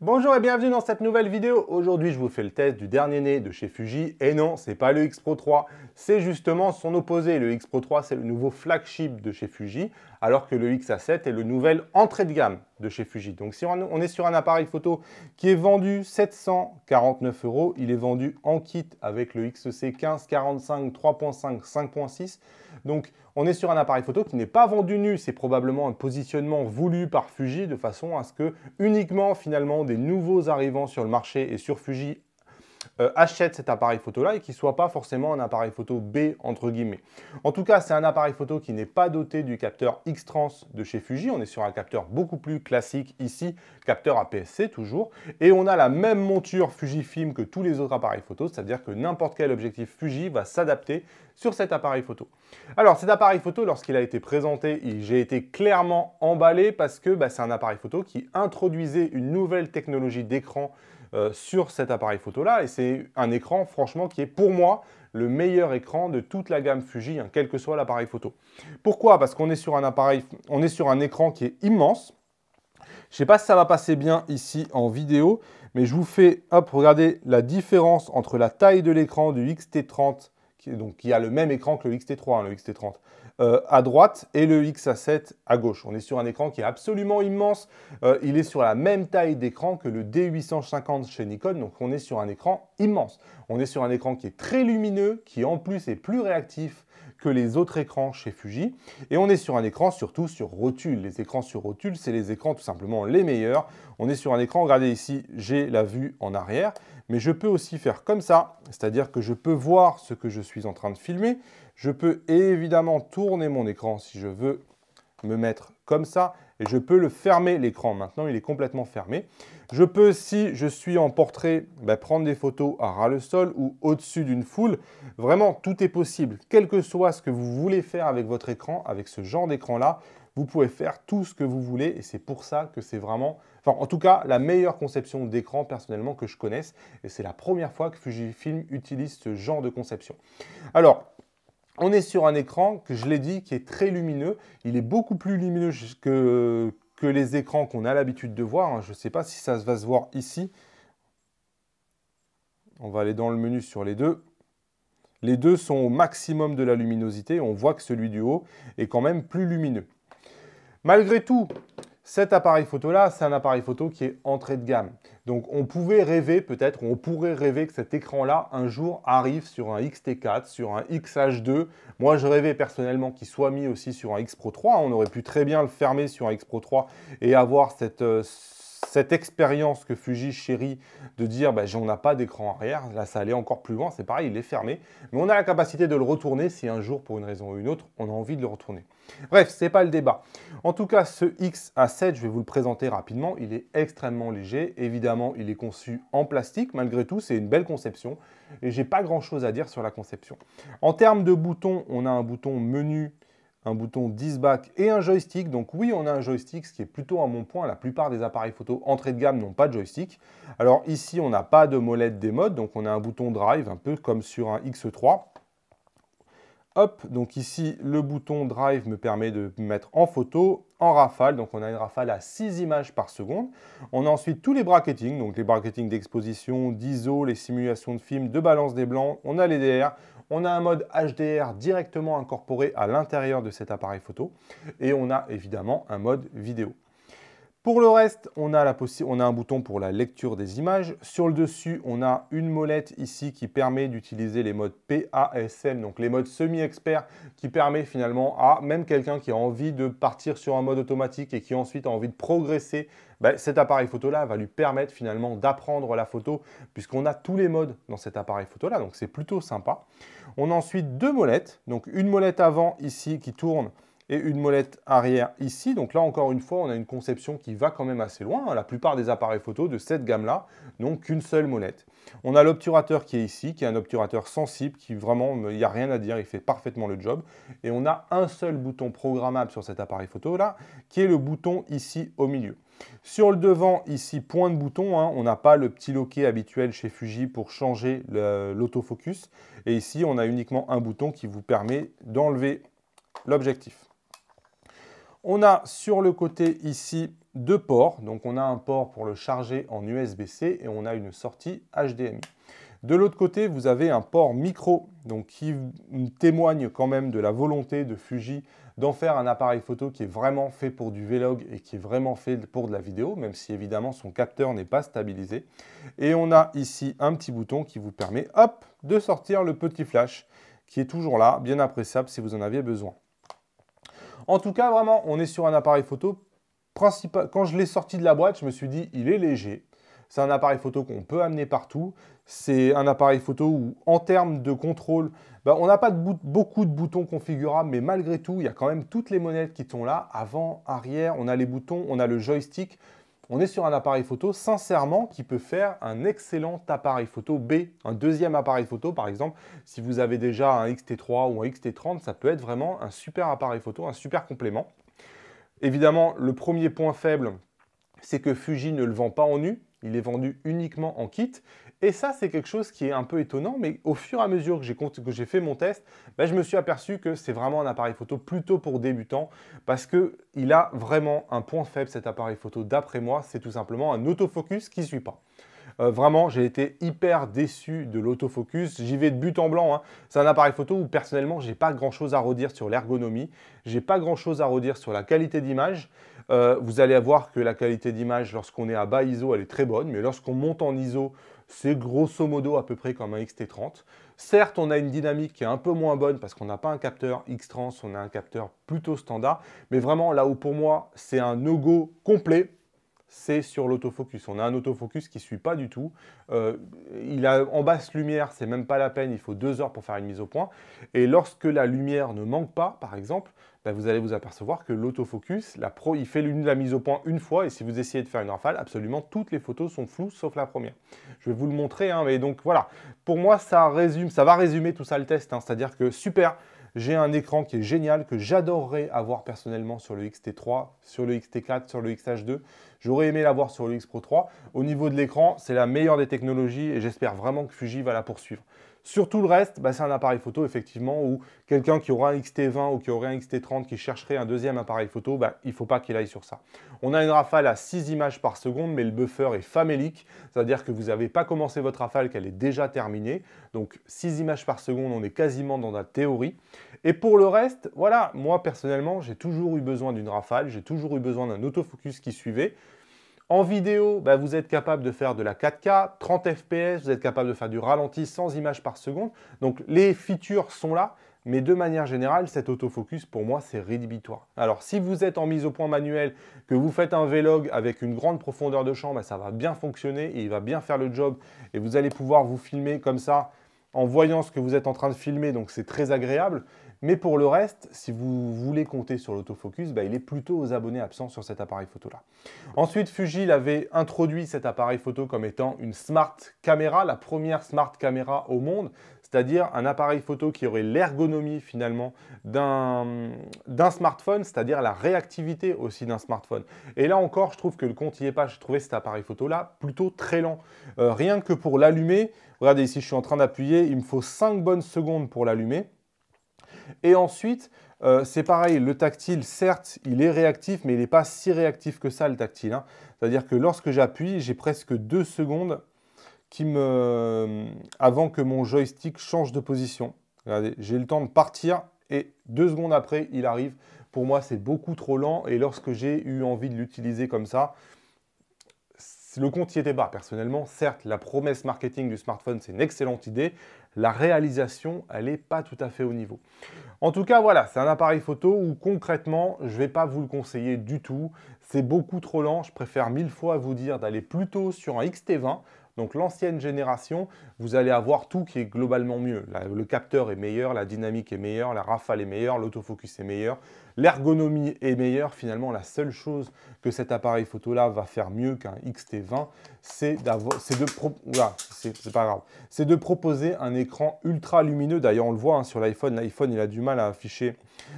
Bonjour et bienvenue dans cette nouvelle vidéo. Aujourd'hui, je vous fais le test du dernier né de chez Fuji. Et non, c'est pas le X Pro 3, c'est justement son opposé. Le X Pro 3, c'est le nouveau flagship de chez Fuji, alors que le XA7 est le nouvel entrée de gamme de chez Fuji. Donc si on est sur un appareil photo qui est vendu 749 €, il est vendu en kit avec le XC 1545 3.5 5.6. Donc on est sur un appareil photo qui n'est pas vendu nu, c'est probablement un positionnement voulu par Fuji de façon à ce que uniquement finalement des nouveaux arrivants sur le marché et sur Fuji achètent cet appareil photo-là et qui ne soit pas forcément un appareil photo B entre guillemets. En tout cas, c'est un appareil photo qui n'est pas doté du capteur X-Trans de chez Fuji. On est sur un capteur beaucoup plus classique ici, capteur APS-C toujours. Et on a la même monture Fujifilm que tous les autres appareils photo, c'est-à-dire que n'importe quel objectif Fuji va s'adapter sur cet appareil photo. Alors cet appareil photo, lorsqu'il a été présenté, j'ai été clairement emballé parce que c'est un appareil photo qui introduisait une nouvelle technologie d'écran sur cet appareil photo-là. Et c'est un écran, franchement, qui est pour moi le meilleur écran de toute la gamme Fuji, hein, quel que soit l'appareil photo. Pourquoi? Parce qu'on est sur un appareil, on est sur un écran qui est immense. Je ne sais pas si ça va passer bien ici en vidéo, mais je vous fais, hop, regardez la différence entre la taille de l'écran du XT30, qui a le même écran que le XT3, hein, le XT30, à droite, et le XA7 à gauche. On est sur un écran qui est absolument immense. Il est sur la même taille d'écran que le D850 chez Nikon, donc on est sur un écran immense. On est sur un écran qui est très lumineux, qui en plus est plus réactif que les autres écrans chez Fuji. Et on est sur un écran surtout sur rotule. Les écrans sur rotule, c'est les écrans tout simplement les meilleurs. On est sur un écran, regardez ici, j'ai la vue en arrière, mais je peux aussi faire comme ça, c'est-à-dire que je peux voir ce que je suis en train de filmer. Je peux évidemment tourner mon écran si je veux me mettre comme ça, et je peux le fermer l'écran. Maintenant, il est complètement fermé. Je peux, si je suis en portrait, prendre des photos à ras le sol ou au-dessus d'une foule. Vraiment, tout est possible. Quel que soit ce que vous voulez faire avec votre écran, avec ce genre d'écran-là, vous pouvez faire tout ce que vous voulez. Et c'est pour ça que c'est vraiment, enfin, en tout cas, la meilleure conception d'écran personnellement que je connaisse. Et c'est la première fois que Fujifilm utilise ce genre de conception. Alors, on est sur un écran, que je l'ai dit, qui est très lumineux. Il est beaucoup plus lumineux que les écrans qu'on a l'habitude de voir. Je ne sais pas si ça va se voir ici. On va aller dans le menu sur les deux. Les deux sont au maximum de la luminosité. On voit que celui du haut est quand même plus lumineux. Malgré tout, cet appareil photo-là, c'est un appareil photo qui est entrée de gamme. Donc on pouvait rêver peut-être, on pourrait rêver que cet écran-là, un jour, arrive sur un XT4, sur un XH2. Moi, je rêvais personnellement qu'il soit mis aussi sur un X Pro 3. On aurait pu très bien le fermer sur un X Pro 3 et avoir cette expérience que Fuji chérit de dire on n'a pas d'écran arrière. Là, ça allait encore plus loin. C'est pareil, il est fermé. Mais on a la capacité de le retourner si un jour, pour une raison ou une autre, on a envie de le retourner. Bref, ce n'est pas le débat. En tout cas, ce XA7, je vais vous le présenter rapidement. Il est extrêmement léger. Évidemment, il est conçu en plastique. Malgré tout, c'est une belle conception. Et je n'ai pas grand-chose à dire sur la conception. En termes de boutons, on a un bouton menu, un bouton disback et un joystick. Donc oui, on a un joystick, ce qui est plutôt à mon point. La plupart des appareils photo entrée de gamme n'ont pas de joystick. Alors ici, on n'a pas de molette des modes. Donc on a un bouton drive, un peu comme sur un X3. Hop, donc ici, le bouton Drive me permet de me mettre en photo, en rafale. Donc, on a une rafale à 6 images par seconde. On a ensuite tous les bracketings, donc les bracketings d'exposition, d'ISO, les simulations de film, de balance des blancs. On a les DR. On a un mode HDR directement incorporé à l'intérieur de cet appareil photo. Et on a évidemment un mode vidéo. Pour le reste, on a un bouton pour la lecture des images. Sur le dessus, on a une molette ici qui permet d'utiliser les modes PASM, donc les modes semi-expert, qui permet finalement à même quelqu'un qui a envie de partir sur un mode automatique et qui ensuite a envie de progresser, cet appareil photo-là va lui permettre finalement d'apprendre la photo puisqu'on a tous les modes dans cet appareil photo-là, donc c'est plutôt sympa. On a ensuite deux molettes, donc une molette avant ici qui tourne et une molette arrière ici. Donc là, encore une fois, on a une conception qui va quand même assez loin. La plupart des appareils photo de cette gamme-là n'ont qu'une seule molette. On a l'obturateur qui est ici, qui est un obturateur sensible, qui vraiment, il n'y a rien à dire, il fait parfaitement le job. Et on a un seul bouton programmable sur cet appareil photo-là, qui est le bouton ici au milieu. Sur le devant, ici, point de bouton, hein, on n'a pas le petit loquet habituel chez Fuji pour changer l'autofocus. Et ici, on a uniquement un bouton qui vous permet d'enlever l'objectif. On a sur le côté ici deux ports. Donc on a un port pour le charger en USB-C et on a une sortie HDMI. De l'autre côté, vous avez un port micro, donc qui témoigne quand même de la volonté de Fuji d'en faire un appareil photo qui est vraiment fait pour du vlog et qui est vraiment fait pour de la vidéo, même si évidemment son capteur n'est pas stabilisé. Et on a ici un petit bouton qui vous permet, hop, de sortir le petit flash qui est toujours là, bien appréciable si vous en aviez besoin. En tout cas, vraiment, on est sur un appareil photo principal. Quand je l'ai sorti de la boîte, je me suis dit, il est léger. C'est un appareil photo qu'on peut amener partout. C'est un appareil photo où, en termes de contrôle, on n'a pas beaucoup de boutons configurables, mais malgré tout, il y a quand même toutes les monettes qui sont là. Avant, arrière, on a les boutons, on a le joystick. On est sur un appareil photo, sincèrement, qui peut faire un excellent appareil photo B. Un deuxième appareil photo, par exemple, si vous avez déjà un X-T3 ou un X-T30, ça peut être vraiment un super appareil photo, un super complément. Évidemment, le premier point faible, c'est que Fuji ne le vend pas en nu. Il est vendu uniquement en kit. Et ça, c'est quelque chose qui est un peu étonnant, mais au fur et à mesure que j'ai fait mon test, je me suis aperçu que c'est vraiment un appareil photo plutôt pour débutants, parce qu'il a vraiment un point faible, cet appareil photo, d'après moi, c'est tout simplement un autofocus qui ne suit pas. Vraiment, j'ai été hyper déçu de l'autofocus. J'y vais de but en blanc, hein. C'est un appareil photo où personnellement, j'ai pas grand-chose à redire sur l'ergonomie. J'ai pas grand-chose à redire sur la qualité d'image. Vous allez voir que la qualité d'image, lorsqu'on est à bas ISO, elle est très bonne. Mais lorsqu'on monte en ISO, c'est grosso modo à peu près comme un X-T30. Certes, on a une dynamique qui est un peu moins bonne parce qu'on n'a pas un capteur X-Trans, on a un capteur plutôt standard. Mais vraiment, là où pour moi, c'est un no-go complet, c'est sur l'autofocus. On a un autofocus qui ne suit pas du tout. Il a en basse lumière, c'est même pas la peine, il faut 2 heures pour faire une mise au point. Et lorsque la lumière ne manque pas, par exemple, vous allez vous apercevoir que l'autofocus, il fait la mise au point une fois, et si vous essayez de faire une rafale, absolument toutes les photos sont floues, sauf la première. Je vais vous le montrer, hein, mais donc voilà. Pour moi, ça va résumer tout ça le test, hein, c'est-à-dire que super, j'ai un écran qui est génial, que j'adorerais avoir personnellement sur le X-T3, sur le X-T4, sur le X-H2. J'aurais aimé l'avoir sur le X Pro 3. Au niveau de l'écran, c'est la meilleure des technologies et j'espère vraiment que Fuji va la poursuivre. Sur tout le reste, c'est un appareil photo effectivement où quelqu'un qui aura un X-T20 ou qui aurait un X-T30 qui chercherait un deuxième appareil photo, il ne faut pas qu'il aille sur ça. On a une rafale à 6 images par seconde, mais le buffer est famélique, c'est-à-dire que vous n'avez pas commencé votre rafale, qu'elle est déjà terminée. Donc 6 images par seconde, on est quasiment dans la théorie. Et pour le reste, voilà, moi personnellement, j'ai toujours eu besoin d'une rafale, j'ai toujours eu besoin d'un autofocus qui suivait. En vidéo, vous êtes capable de faire de la 4K, 30 fps, vous êtes capable de faire du ralenti 100 images par seconde. Donc les features sont là, mais de manière générale, cet autofocus, pour moi, c'est rédhibitoire. Alors si vous êtes en mise au point manuel, que vous faites un vlog avec une grande profondeur de champ, ça va bien fonctionner et il va bien faire le job. Et vous allez pouvoir vous filmer comme ça, en voyant ce que vous êtes en train de filmer, donc c'est très agréable. Mais pour le reste, si vous voulez compter sur l'autofocus, il est plutôt aux abonnés absents sur cet appareil photo-là. Ensuite, Fuji avait introduit cet appareil photo comme étant une smart caméra, la première smart caméra au monde, c'est-à-dire un appareil photo qui aurait l'ergonomie finalement d'un smartphone, c'est-à-dire la réactivité aussi d'un smartphone. Et là encore, je trouve que le compte n'y est pas. J'ai trouvé cet appareil photo-là plutôt très lent. Rien que pour l'allumer, regardez ici, je suis en train d'appuyer, il me faut 5 bonnes secondes pour l'allumer. Et ensuite, c'est pareil, le tactile, certes, il est réactif, mais il n'est pas si réactif que ça, le tactile, hein. C'est-à-dire que lorsque j'appuie, j'ai presque 2 secondes avant que mon joystick change de position. Regardez, j'ai le temps de partir et 2 secondes après, il arrive. Pour moi, c'est beaucoup trop lent et lorsque j'ai eu envie de l'utiliser comme ça, le compte n'y était pas. Personnellement, certes, la promesse marketing du smartphone, c'est une excellente idée. La réalisation, elle n'est pas tout à fait au niveau. En tout cas, voilà, c'est un appareil photo où concrètement, je ne vais pas vous le conseiller du tout. C'est beaucoup trop lent. Je préfère 1000 fois vous dire d'aller plutôt sur un X-T20. Donc l'ancienne génération, vous allez avoir tout qui est globalement mieux. Le capteur est meilleur, la dynamique est meilleure, la rafale est meilleure, l'autofocus est meilleur, l'ergonomie est meilleure. Finalement, la seule chose que cet appareil photo-là va faire mieux qu'un X-T20, c'est de proposer un écran ultra lumineux. D'ailleurs, on le voit sur l'iPhone. L'iPhone, il a du mal à afficher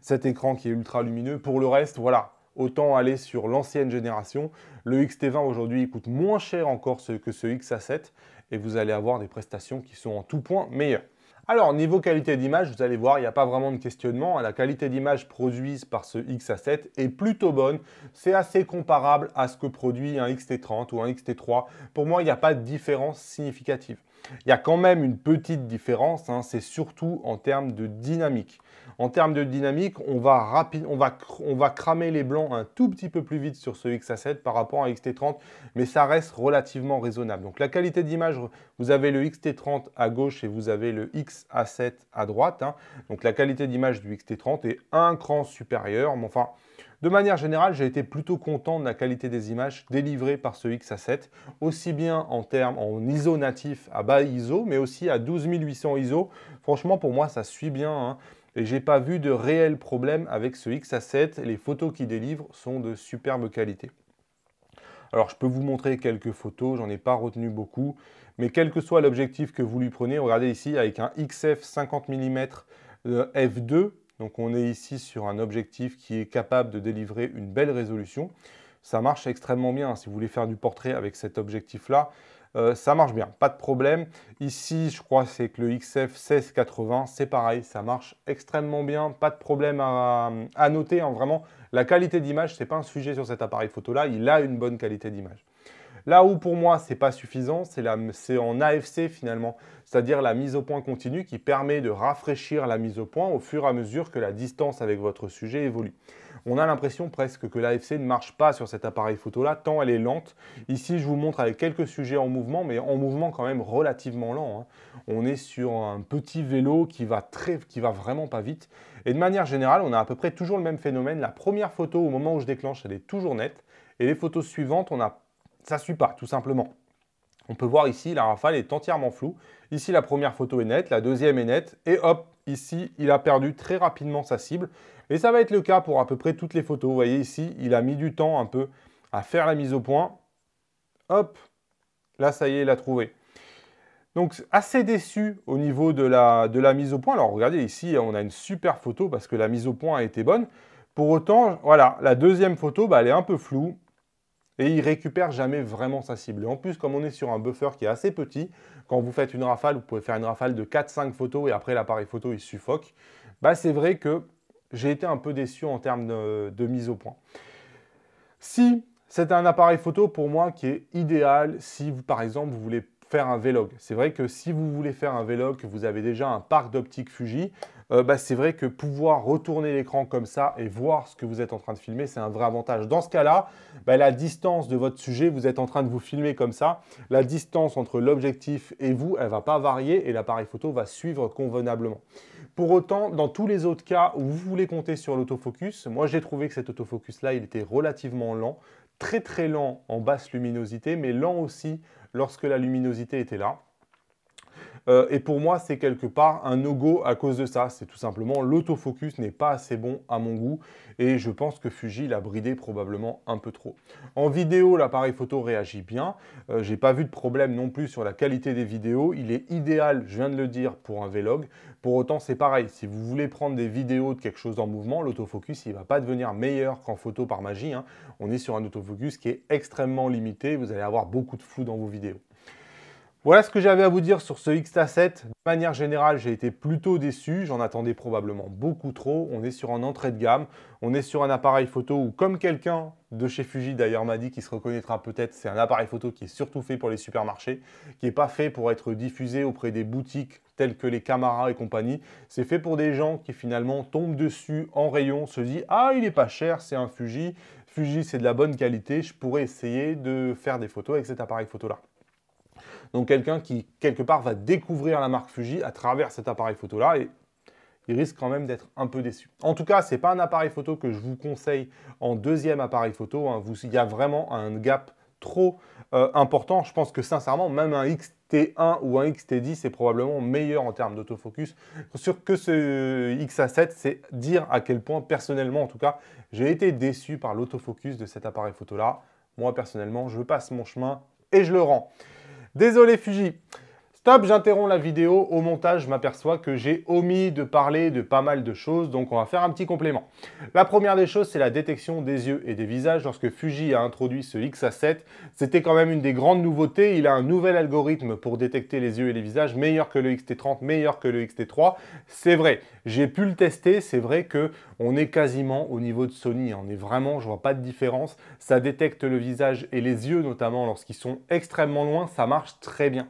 cet écran qui est ultra lumineux. Pour le reste, voilà. Autant aller sur l'ancienne génération. Le X-T20 aujourd'hui, il coûte moins cher encore que ce XA7 et vous allez avoir des prestations qui sont en tout point meilleures. Alors, niveau qualité d'image, vous allez voir, il n'y a pas vraiment de questionnement. La qualité d'image produite par ce XA7 est plutôt bonne. C'est assez comparable à ce que produit un XT30 ou un XT3. Pour moi, il n'y a pas de différence significative. Il y a quand même une petite différence, hein, c'est surtout en termes de dynamique. En termes de dynamique, on va cramer les blancs un tout petit peu plus vite sur ce XA7 par rapport à un XT30, mais ça reste relativement raisonnable. Donc la qualité d'image, vous avez le XT30 à gauche et vous avez le XA7 à droite. Hein. Donc la qualité d'image du XT30 est un cran supérieur, mais enfin, de manière générale, j'ai été plutôt content de la qualité des images délivrées par ce XA7, aussi bien en ISO natif à bas ISO, mais aussi à 12800 ISO. Franchement, pour moi, ça suit bien, hein, et j'ai pas vu de réel problème avec ce XA7. Les photos qu'il délivre sont de superbe qualité. Alors, je peux vous montrer quelques photos, j'en ai pas retenu beaucoup, mais quel que soit l'objectif que vous lui prenez, regardez ici avec un XF 50 mm f2. Donc on est ici sur un objectif qui est capable de délivrer une belle résolution. Ça marche extrêmement bien. Si vous voulez faire du portrait avec cet objectif-là, ça marche bien, pas de problème. Ici, je crois que c'est que le XF 1680, c'est pareil, ça marche extrêmement bien, pas de problème à noter. Hein, vraiment, la qualité d'image, ce n'est pas un sujet sur cet appareil photo-là, il a une bonne qualité d'image. Là où pour moi, ce n'est pas suffisant, c'est en AFC finalement, c'est-à-dire la mise au point continue qui permet de rafraîchir la mise au point au fur et à mesure que la distance avec votre sujet évolue. On a l'impression presque que l'AFC ne marche pas sur cet appareil photo-là, tant elle est lente. Ici, je vous montre avec quelques sujets en mouvement, mais en mouvement quand même relativement lent. Hein. On est sur un petit vélo qui va vraiment pas vite. Et de manière générale, on a à peu près toujours le même phénomène. La première photo, au moment où je déclenche, elle est toujours nette. Et les photos suivantes, ça ne suit pas, tout simplement. On peut voir ici, la rafale est entièrement floue. Ici, la première photo est nette, la deuxième est nette. Et hop, ici, il a perdu très rapidement sa cible. Et ça va être le cas pour à peu près toutes les photos. Vous voyez ici, il a mis du temps un peu à faire la mise au point. Hop, là, ça y est, il a trouvé. Donc, assez déçu au niveau de la mise au point. Alors, regardez, ici, on a une super photo parce que la mise au point a été bonne. Pour autant, voilà, la deuxième photo, elle est un peu floue. Et il récupère jamais vraiment sa cible. Et en plus, comme on est sur un buffer qui est assez petit, quand vous faites une rafale, vous pouvez faire une rafale de 4-5 photos et après l'appareil photo, il suffoque. C'est vrai que j'ai été un peu déçu en termes de mise au point. Si c'est un appareil photo pour moi qui est idéal si, par exemple, vous voulez faire un vlog. C'est vrai que si vous voulez faire un vlog, que vous avez déjà un parc d'optique Fuji, c'est vrai que pouvoir retourner l'écran comme ça et voir ce que vous êtes en train de filmer, c'est un vrai avantage. Dans ce cas-là, la distance de votre sujet, vous êtes en train de vous filmer comme ça, la distance entre l'objectif et vous, elle ne va pas varier et l'appareil photo va suivre convenablement. Pour autant, dans tous les autres cas où vous voulez compter sur l'autofocus, moi j'ai trouvé que cet autofocus-là, il était relativement lent, très très lent en basse luminosité, mais lent aussi lorsque la luminosité était là. Et pour moi, c'est quelque part un no-go à cause de ça. C'est tout simplement l'autofocus n'est pas assez bon à mon goût et je pense que Fuji l'a bridé probablement un peu trop. En vidéo, l'appareil photo réagit bien. J'ai pas vu de problème non plus sur la qualité des vidéos. Il est idéal, je viens de le dire, pour un vlog. Pour autant, c'est pareil. Si vous voulez prendre des vidéos de quelque chose en mouvement, l'autofocus, il ne va pas devenir meilleur qu'en photo par magie. Hein. On est sur un autofocus qui est extrêmement limité. Vous allez avoir beaucoup de flou dans vos vidéos. Voilà ce que j'avais à vous dire sur ce XA7. De manière générale, j'ai été plutôt déçu. J'en attendais probablement beaucoup trop. On est sur un entrée de gamme. On est sur un appareil photo où, comme quelqu'un de chez Fuji d'ailleurs m'a dit, qui se reconnaîtra peut-être, c'est un appareil photo qui est surtout fait pour les supermarchés, qui n'est pas fait pour être diffusé auprès des boutiques telles que les Camara et compagnie. C'est fait pour des gens qui finalement tombent dessus en rayon, se disent « Ah, il n'est pas cher, c'est un Fuji. Fuji, c'est de la bonne qualité. Je pourrais essayer de faire des photos avec cet appareil photo-là. » Donc quelqu'un qui, quelque part, va découvrir la marque Fuji à travers cet appareil photo-là et il risque quand même d'être un peu déçu. En tout cas, ce n'est pas un appareil photo que je vous conseille en deuxième appareil photo. Hein. Il y a vraiment un gap trop important. Je pense que sincèrement, même un XT1 ou un XT10, c'est probablement meilleur en termes d'autofocus que ce XA7. C'est dire à quel point, personnellement en tout cas, j'ai été déçu par l'autofocus de cet appareil photo-là. Moi, personnellement, je passe mon chemin et je le rends. Désolé Fuji. Stop, j'interromps la vidéo. Au montage, je m'aperçois que j'ai omis de parler de pas mal de choses, donc on va faire un petit complément. La première des choses, c'est la détection des yeux et des visages. Lorsque Fuji a introduit ce XA7, c'était quand même une des grandes nouveautés. Il a un nouvel algorithme pour détecter les yeux et les visages, meilleur que le XT30, meilleur que le XT3. C'est vrai, j'ai pu le tester, c'est vrai que on est quasiment au niveau de Sony. On est vraiment, je vois pas de différence. Ça détecte le visage et les yeux, notamment lorsqu'ils sont extrêmement loin, ça marche très bien.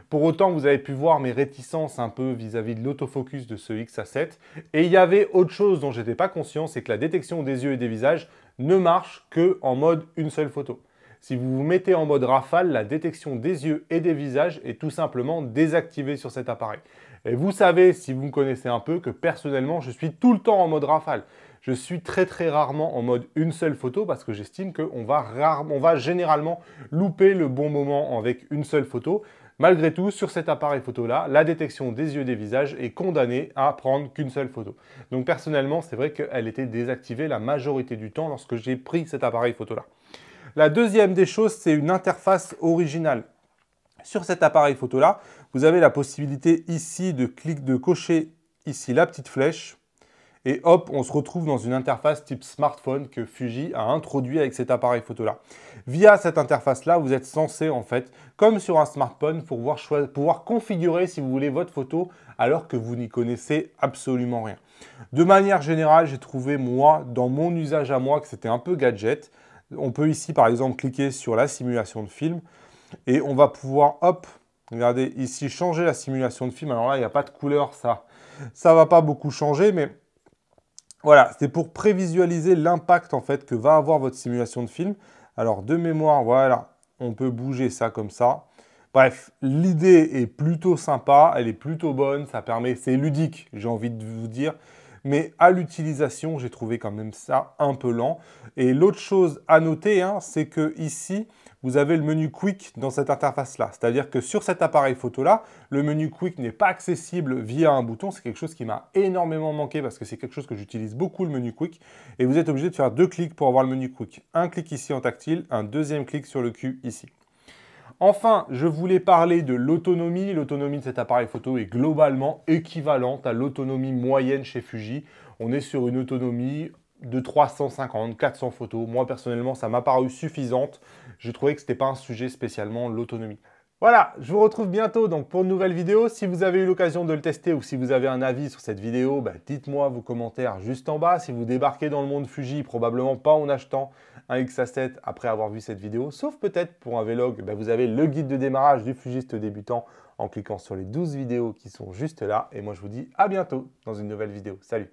Pour autant, vous avez pu voir mes réticences un peu vis-à-vis de l'autofocus de ce XA7. Et il y avait autre chose dont je n'étais pas conscient, c'est que la détection des yeux et des visages ne marche qu'en mode une seule photo. Si vous vous mettez en mode rafale, la détection des yeux et des visages est tout simplement désactivée sur cet appareil. Et vous savez, si vous me connaissez un peu, que personnellement, je suis tout le temps en mode rafale. Je suis très rarement en mode une seule photo parce que j'estime qu'on va généralement louper le bon moment avec une seule photo. Malgré tout, sur cet appareil photo-là, la détection des yeux et des visages est condamnée à prendre qu'une seule photo. Donc personnellement, c'est vrai qu'elle était désactivée la majorité du temps lorsque j'ai pris cet appareil photo-là. La deuxième des choses, c'est une interface originale. Sur cet appareil photo-là, vous avez la possibilité ici de cocher ici la petite flèche. Et hop, on se retrouve dans une interface type smartphone que Fuji a introduit avec cet appareil photo-là. Via cette interface-là, vous êtes censé, en fait, comme sur un smartphone, pouvoir configurer, si vous voulez, votre photo alors que vous n'y connaissez absolument rien. De manière générale, j'ai trouvé, moi, dans mon usage à moi, que c'était un peu gadget. On peut ici, par exemple, cliquer sur la simulation de film et on va pouvoir, hop, regardez, ici, changer la simulation de film. Alors là, il n'y a pas de couleur, ça ne va pas beaucoup changer, mais voilà, c'est pour prévisualiser l'impact en fait que va avoir votre simulation de film. Alors de mémoire, voilà, on peut bouger ça comme ça. Bref, l'idée est plutôt sympa, elle est plutôt bonne, ça permet, c'est ludique, j'ai envie de vous dire. Mais à l'utilisation, j'ai trouvé quand même ça un peu lent. Et l'autre chose à noter, c'est que ici, vous avez le menu Quick dans cette interface-là. C'est-à-dire que sur cet appareil photo-là, le menu Quick n'est pas accessible via un bouton. C'est quelque chose qui m'a énormément manqué parce que c'est quelque chose que j'utilise beaucoup, le menu Quick. Et vous êtes obligé de faire 2 clics pour avoir le menu Quick. Un clic ici en tactile, un deuxième clic sur le cul ici. Enfin, je voulais parler de l'autonomie. L'autonomie de cet appareil photo est globalement équivalente à l'autonomie moyenne chez Fuji. On est sur une autonomie de 350, 400 photos. Moi, personnellement, ça m'a paru suffisante. J'ai trouvé que ce n'était pas un sujet spécialement l'autonomie. Voilà, je vous retrouve bientôt donc pour une nouvelle vidéo. Si vous avez eu l'occasion de le tester ou si vous avez un avis sur cette vidéo, dites-moi vos commentaires juste en bas. Si vous débarquez dans le monde Fuji, probablement pas en achetant un XA7 après avoir vu cette vidéo, sauf peut-être pour un vlog, vous avez le guide de démarrage du Fujiste débutant en cliquant sur les 12 vidéos qui sont juste là. Et moi, je vous dis à bientôt dans une nouvelle vidéo. Salut!